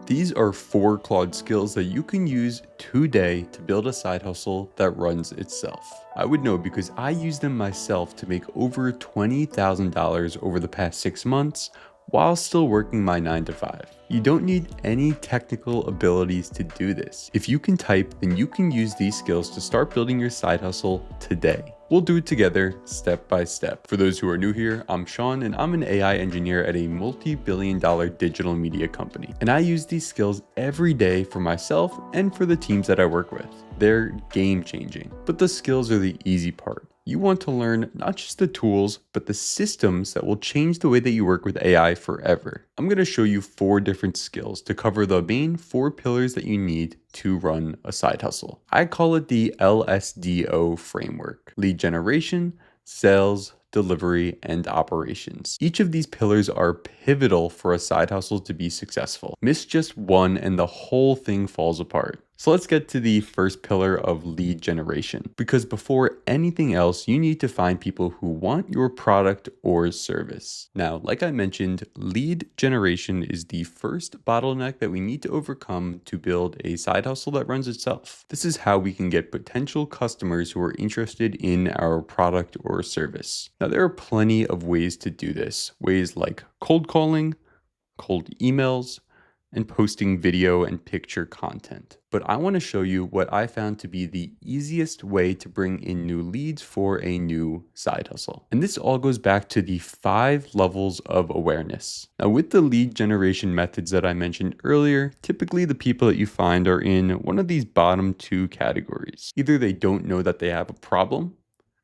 These are 4 Claude skills that you can use today to build a side hustle that runs itself. I would know because I use them myself to make over $20,000 over the past 6 months while still working my 9 to 5. You don't need any technical abilities to do this. If you can type, then you can use these skills to start building your side hustle today. We'll do it together step by step. For those who are new here, I'm Shawn and I'm an AI engineer at a multi-billion-dollar digital media company. And I use these skills every day for myself and for the teams that I work with. They're game changing, but the skills are the easy part. You want to learn not just the tools, but the systems that will change the way that you work with AI forever. I'm going to show you 4 different skills to cover the main 4 pillars that you need to run a side hustle. I call it the LSDO framework: lead generation, sales, delivery, and operations. Each of these pillars are pivotal for a side hustle to be successful. Miss just one and the whole thing falls apart. So let's get to the first pillar of lead generation, because before anything else, you need to find people who want your product or service. Now, like I mentioned, lead generation is the first bottleneck that we need to overcome to build a side hustle that runs itself. This is how we can get potential customers who are interested in our product or service. Now, there are plenty of ways to do this. Ways like cold calling, cold emails, and posting video and picture content. But I want to show you what I found to be the easiest way to bring in new leads for a new side hustle. And this all goes back to the 5 levels of awareness. Now, with the lead generation methods that I mentioned earlier, typically the people that you find are in one of these bottom 2 categories. Either they don't know that they have a problem,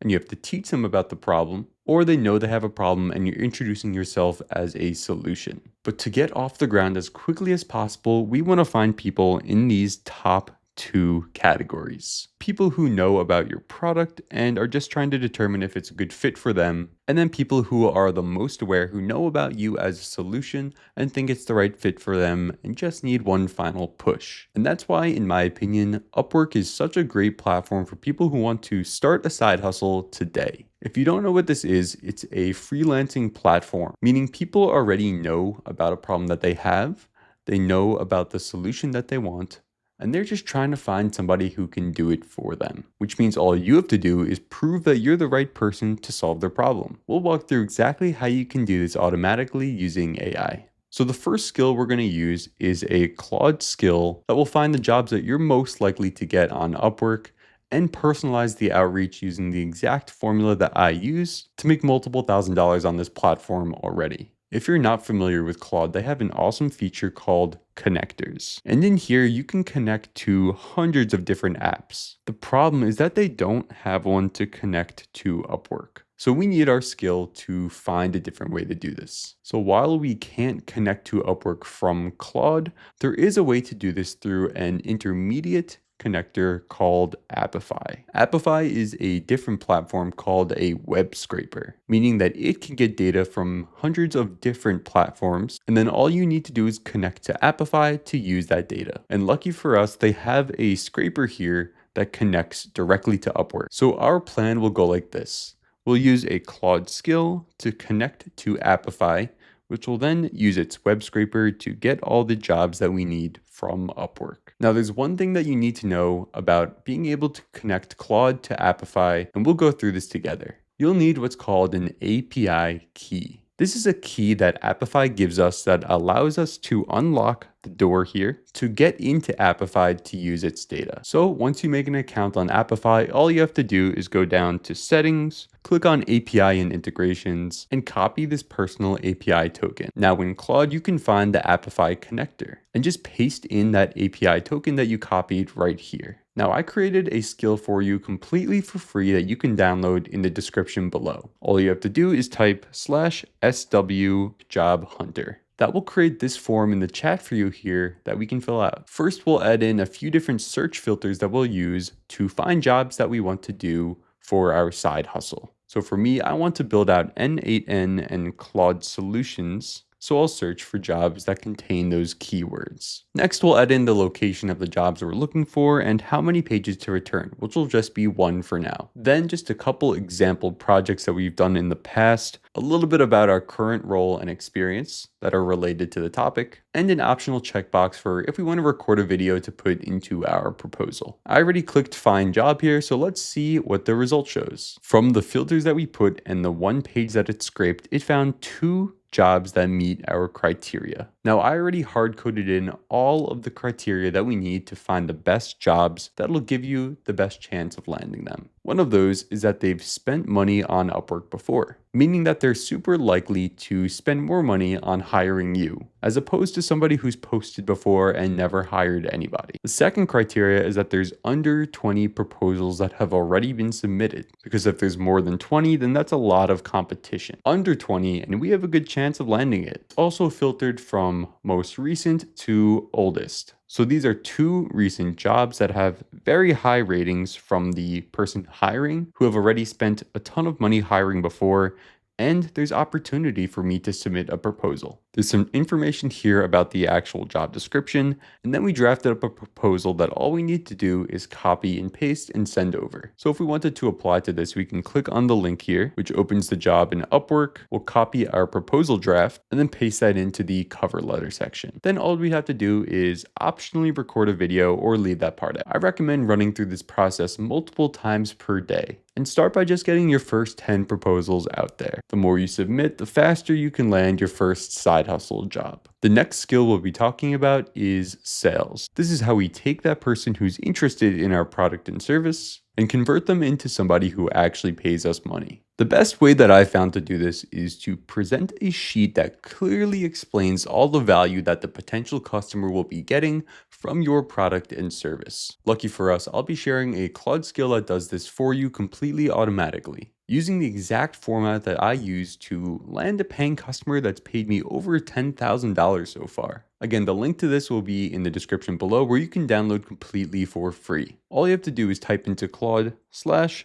and you have to teach them about the problem, or they know they have a problem and you're introducing yourself as a solution. But to get off the ground as quickly as possible, we want to find people in these top 2 categories. People who know about your product and are just trying to determine if it's a good fit for them. And then people who are the most aware, who know about you as a solution and think it's the right fit for them and just need one final push. And that's why, in my opinion, Upwork is such a great platform for people who want to start a side hustle today. If you don't know what this is, it's a freelancing platform, meaning people already know about a problem that they have, they know about the solution that they want, and they're just trying to find somebody who can do it for them, which means all you have to do is prove that you're the right person to solve their problem. We'll walk through exactly how you can do this automatically using AI. So the first skill we're going to use is a Claude skill that will find the jobs that you're most likely to get on Upwork and personalize the outreach using the exact formula that I use to make multiple $1,000s on this platform already. If you're not familiar with Claude, they have an awesome feature called connectors. And in here, you can connect to hundreds of different apps. The problem is that they don't have one to connect to Upwork. So we need our skill to find a different way to do this. So while we can't connect to Upwork from Claude, there is a way to do this through an intermediate connector called Appify. Appify is a different platform called a web scraper, meaning that it can get data from hundreds of different platforms, and then all you need to do is connect to Appify to use that data. And lucky for us, they have a scraper here that connects directly to Upwork. So our plan will go like this. We'll use a Claude skill to connect to Appify, which will then use its web scraper to get all the jobs that we need from Upwork. Now, there's one thing that you need to know about being able to connect Claude to Appify, and we'll go through this together. You'll need what's called an API key. This is a key that Appify gives us that allows us to unlock the door here to get into Appify to use its data. So once you make an account on Appify, all you have to do is go down to settings, click on API and integrations, and copy this personal API token. Now in Claude, you can find the Appify connector and just paste in that API token that you copied right here. Now I created a skill for you completely for free that you can download in the description below. All you have to do is type /SW job hunter. That will create this form in the chat for you here that we can fill out. First, we'll add in a few different search filters that we'll use to find jobs that we want to do for our side hustle. So for me, I want to build out N8N and Claude solutions So I'll search for jobs that contain those keywords. Next, we'll add in the location of the jobs we're looking for and how many pages to return, which will just be one for now. Then just a couple example projects that we've done in the past, a little bit about our current role and experience that are related to the topic, and an optional checkbox for if we want to record a video to put into our proposal. I already clicked find job here, so let's see what the result shows. From the filters that we put and the one page that it scraped, it found 2 jobs that meet our criteria. Now, I already hard coded in all of the criteria that we need to find the best jobs that'll give you the best chance of landing them. One of those is that they've spent money on Upwork before, meaning that they're super likely to spend more money on hiring you, as opposed to somebody who's posted before and never hired anybody. The second criteria is that there's under 20 proposals that have already been submitted, because if there's more than 20, then that's a lot of competition. Under 20, and we have a good chance of landing it. Also filtered from most recent to oldest. So these are 2 recent jobs that have very high ratings from the person hiring, who have already spent a ton of money hiring before, and there's opportunity for me to submit a proposal. There's some information here about the actual job description, and then we drafted up a proposal that all we need to do is copy and paste and send over. So if we wanted to apply to this, we can click on the link here, which opens the job in Upwork. We'll copy our proposal draft and then paste that into the cover letter section. Then all we have to do is optionally record a video or leave that part out. I recommend running through this process multiple times per day. And start by just getting your first 10 proposals out there. The more you submit, the faster you can land your first side hustle job. The next skill we'll be talking about is sales. This is how we take that person who's interested in our product and service and convert them into somebody who actually pays us money. The best way that I found to do this is to present a sheet that clearly explains all the value that the potential customer will be getting from your product and service. Lucky for us, I'll be sharing a Claude skill that does this for you completely automatically, using the exact format that I use to land a paying customer that's paid me over $10,000 so far. Again, the link to this will be in the description below, where you can download completely for free. All you have to do is type into Claude/SW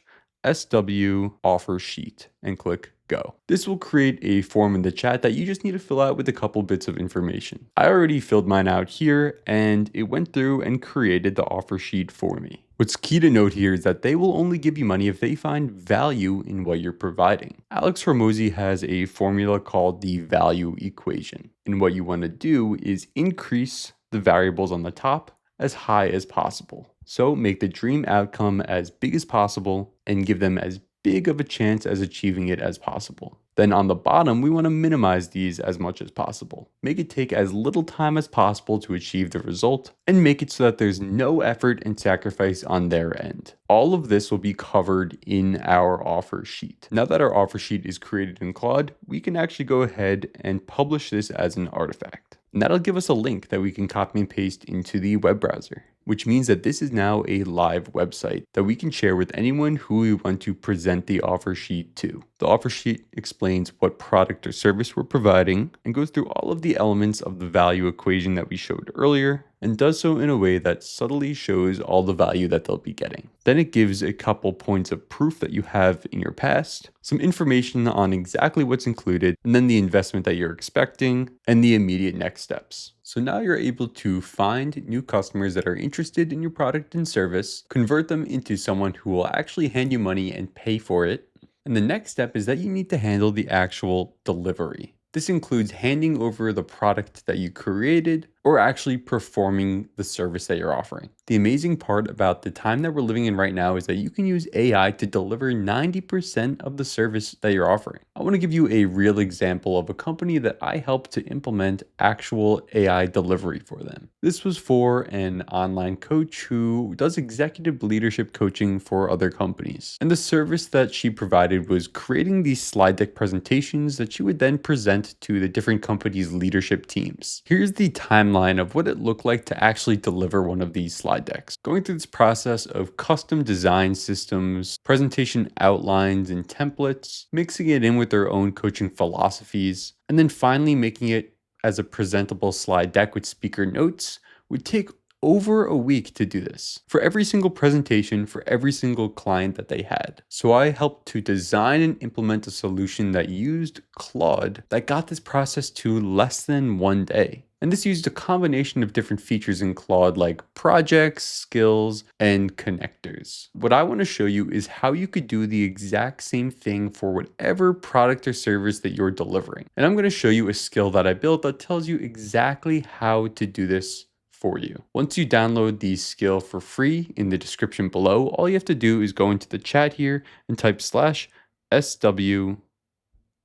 offer sheet and click go. This will create a form in the chat that you just need to fill out with a couple bits of information. I already filled mine out here, and it went through and created the offer sheet for me. What's key to note here is that they will only give you money if they find value in what you're providing. Alex Hormozi has a formula called the value equation. And what you want to do is increase the variables on the top as high as possible. So make the dream outcome as big as possible and give them as big of a chance as achieving it as possible. Then on the bottom, we want to minimize these as much as possible. Make it take as little time as possible to achieve the result, and make it so that there's no effort and sacrifice on their end. All of this will be covered in our offer sheet. Now that our offer sheet is created in Claude, we can actually go ahead and publish this as an artifact. And that'll give us a link that we can copy and paste into the web browser, which means that this is now a live website that we can share with anyone who we want to present the offer sheet to. The offer sheet explains what product or service we're providing and goes through all of the elements of the value equation that we showed earlier, and does so in a way that subtly shows all the value that they'll be getting. Then it gives a couple points of proof that you have in your past, some information on exactly what's included, and then the investment that you're expecting, and the immediate next steps. So now you're able to find new customers that are interested in your product and service, convert them into someone who will actually hand you money and pay for it. And the next step is that you need to handle the actual delivery. This includes handing over the product that you created or actually performing the service that you're offering. The amazing part about the time that we're living in right now is that you can use AI to deliver 90% of the service that you're offering. I want to give you a real example of a company that I helped to implement actual AI delivery for them. This was for an online coach who does executive leadership coaching for other companies. And the service that she provided was creating these slide deck presentations that she would then present to the different companies' leadership teams. Here's the timeline of what it looked like to actually deliver one of these slide decks. Going through this process of custom design systems, presentation outlines and templates, mixing it in with their own coaching philosophies, and then finally making it as a presentable slide deck with speaker notes would take over a week to do this for every single presentation for every single client that they had. So I helped to design and implement a solution that used Claude that got this process to less than 1 day. And this used a combination of different features in Claude like projects, skills, and connectors. What I want to show you is how you could do the exact same thing for whatever product or service that you're delivering. And I'm going to show you a skill that I built that tells you exactly how to do this for you. Once you download the skill for free in the description below, all you have to do is go into the chat here and type /SW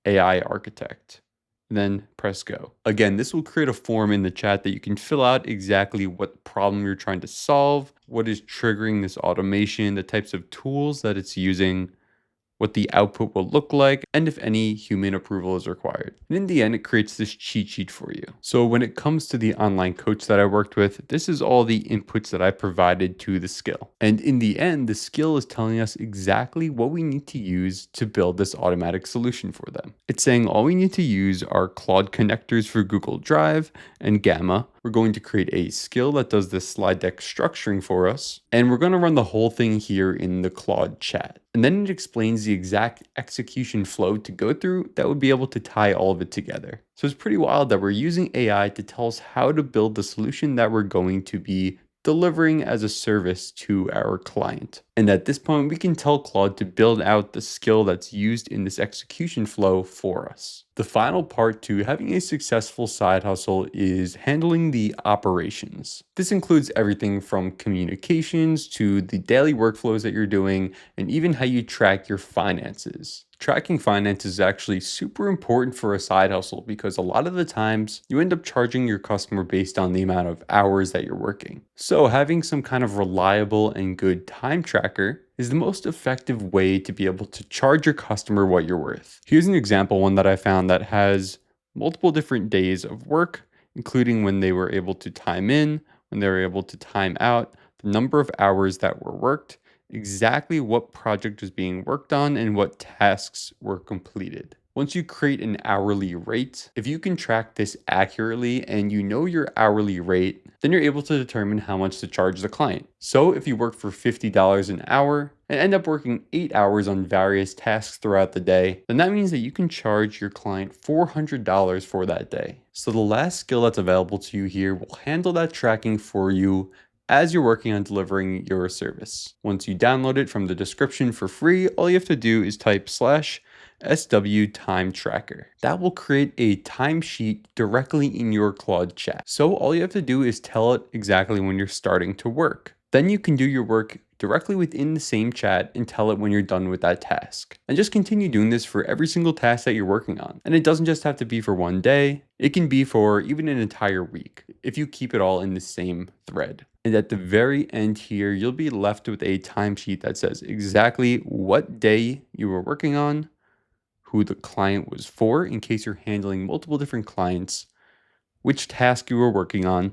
AI architect. Then press go. Again, this will create a form in the chat that you can fill out exactly what problem you're trying to solve, what is triggering this automation, the types of tools that it's using, what the output will look like, and if any human approval is required. And in the end, it creates this cheat sheet for you. So when it comes to the online coach that I worked with, this is all the inputs that I provided to the skill. And in the end, the skill is telling us exactly what we need to use to build this automatic solution for them. It's saying all we need to use are Claude connectors for Google Drive and Gamma. We're going to create a skill that does this slide deck structuring for us. And we're going to run the whole thing here in the Claude chat. And then it explains the exact execution flow to go through that would be able to tie all of it together. So it's pretty wild that we're using AI to tell us how to build the solution that we're going to be delivering as a service to our client. And at this point, we can tell Claude to build out the skill that's used in this execution flow for us. The final part to having a successful side hustle is handling the operations. This includes everything from communications to the daily workflows that you're doing, and even how you track your finances. Tracking finances is actually super important for a side hustle because a lot of the times you end up charging your customer based on the amount of hours that you're working. So having some kind of reliable and good time tracker is the most effective way to be able to charge your customer what you're worth. Here's an example one that I found that has multiple different days of work, including when they were able to time in, when they were able to time out, the number of hours that were worked, exactly what project was being worked on, and what tasks were completed. Once you create an hourly rate, if you can track this accurately and you know your hourly rate, then you're able to determine how much to charge the client. So if you work for $50 an hour and end up working 8 hours on various tasks throughout the day, then that means that you can charge your client $400 for that day. So the last skill that's available to you here will handle that tracking for you as you're working on delivering your service. Once you download it from the description for free, all you have to do is type /SW time tracker. That will create a timesheet directly in your Claude chat. So all you have to do is tell it exactly when you're starting to work. Then you can do your work directly within the same chat and tell it when you're done with that task. And just continue doing this for every single task that you're working on. And it doesn't just have to be for one day. It can be for even an entire week if you keep it all in the same thread. And at the very end here, you'll be left with a timesheet that says exactly what day you were working on, who the client was for in case you're handling multiple different clients, which task you were working on,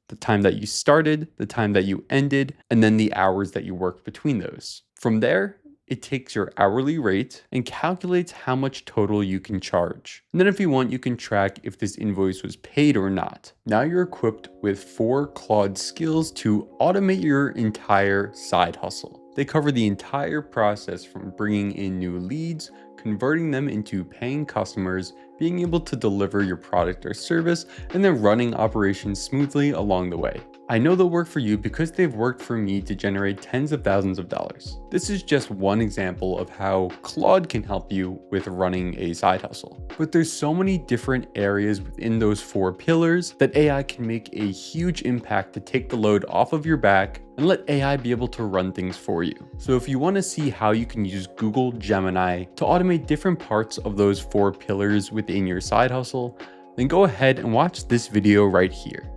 the time that you started, the time that you ended, and then the hours that you worked between those. From there, it takes your hourly rate and calculates how much total you can charge. And then if you want, you can track if this invoice was paid or not. Now you're equipped with 4 Claude skills to automate your entire side hustle. They cover the entire process from bringing in new leads, converting them into paying customers, being able to deliver your product or service, and then running operations smoothly along the way. I know they'll work for you because they've worked for me to generate tens of thousands of dollars. This is just one example of how Claude can help you with running a side hustle. But there's so many different areas within those 4 pillars that AI can make a huge impact to take the load off of your back and let AI be able to run things for you. So if you want to see how you can use Google Gemini to automate different parts of those 4 pillars within your side hustle, then go ahead and watch this video right here.